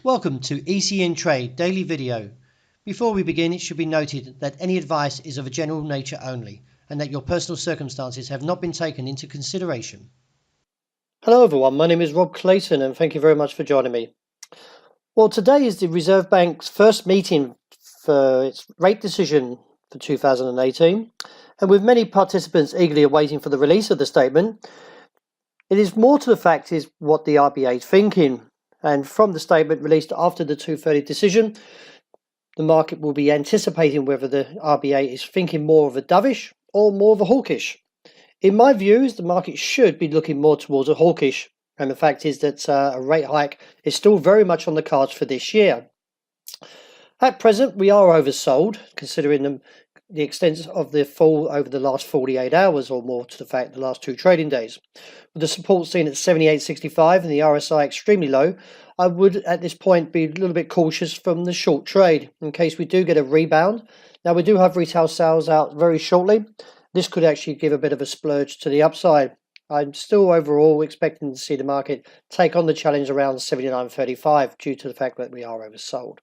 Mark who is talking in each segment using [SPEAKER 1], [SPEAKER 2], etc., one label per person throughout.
[SPEAKER 1] Welcome to ECN Trade Daily Video. Before we begin, it should be noted that any advice is of a general nature only and that your personal circumstances have not been taken into consideration.
[SPEAKER 2] Hello everyone, my name is Rob Clayton and thank you very much for joining me. Well, today is the Reserve Bank's first meeting for its rate decision for 2018, and with many participants eagerly awaiting for the release of the statement, it is more to the fact is what the RBA is thinking. And from the statement released after the 2:30 decision, the market will be anticipating whether the RBA is thinking more of a dovish or more of a hawkish. In my views, the market should be looking more towards a hawkish, and the fact is that a rate hike is still very much on the cards for this year. At present, we are oversold, considering the extent of the fall over the last 48 hours or more to the fact the last two trading days. With the support seen at 78.65 and the RSI extremely low, I would at this point be a little bit cautious from the short trade in case we do get a rebound. Now, we do have retail sales out very shortly. This could actually give a bit of a splurge to the upside. I'm still overall expecting to see the market take on the challenge around 79.35 due to the fact that we are oversold.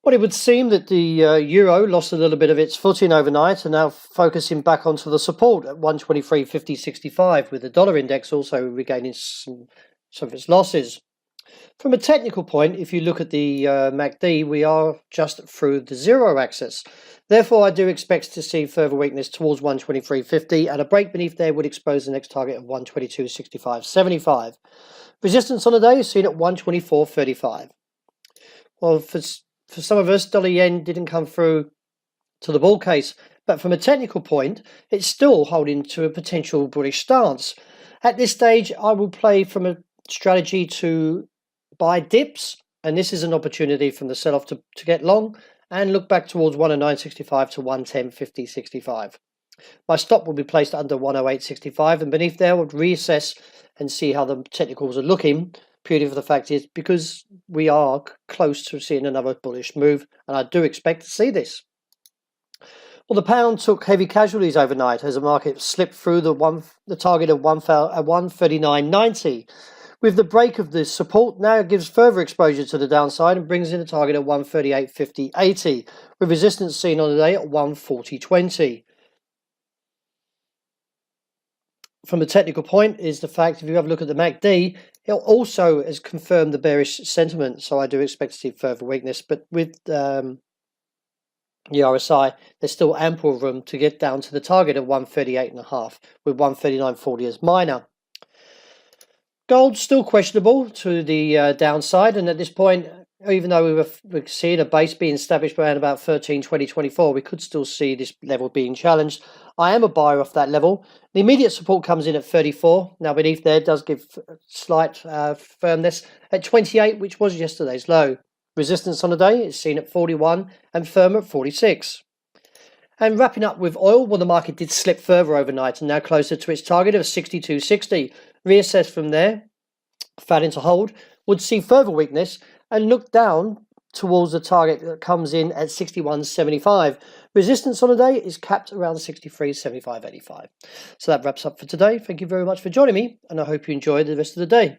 [SPEAKER 2] Well, it would seem that the euro lost a little bit of its footing overnight and now focusing back onto the support at 123.50.65, with the dollar index also regaining some of its losses. From a technical point, if you look at the MACD, we are just through the zero axis. Therefore, I do expect to see further weakness towards 123.50, and a break beneath there would expose the next target of 122.65.75. Resistance on the day is seen at 124.35. Well, for some of us, dollar yen didn't come through to the bull case, but from a technical point, it's still holding to a potential bullish stance. At this stage, I will play from a strategy to buy dips, and this is an opportunity from the sell-off to get long and look back towards 109.65 to 110.50.65. My stop will be placed under 108.65, and beneath there I would reassess and see how the technicals are looking. Purely for the fact is because we are close to seeing another bullish move, and I do expect to see this. Well, the pound took heavy casualties overnight as the market slipped through the target of 139.90. With the break of the support, now it gives further exposure to the downside and brings in a target of 138.50.80, with resistance seen on the day at 140.20. From a technical point is the fact, if you have a look at the MACD, it also has confirmed the bearish sentiment, so I do expect to see further weakness. But with the RSI, there's still ample room to get down to the target of 138.5, with 139.40 as minor. Gold's still questionable to the downside, and at this point, even though we're seeing a base being established around about 13.20.24, we could still see this level being challenged. I am a buyer off that level. The immediate support comes in at 34. Now beneath there does give slight firmness at 28, which was yesterday's low. Resistance on the day is seen at 41 and firm at 46. And wrapping up with oil, well, the market did slip further overnight and now closer to its target of 62.60. Reassess from there, failing to hold, would see further weakness and look down towards the target that comes in at 61.75. Resistance on the day is capped around 63.75.85. So that wraps up for today. Thank you very much for joining me, and I hope you enjoy the rest of the day.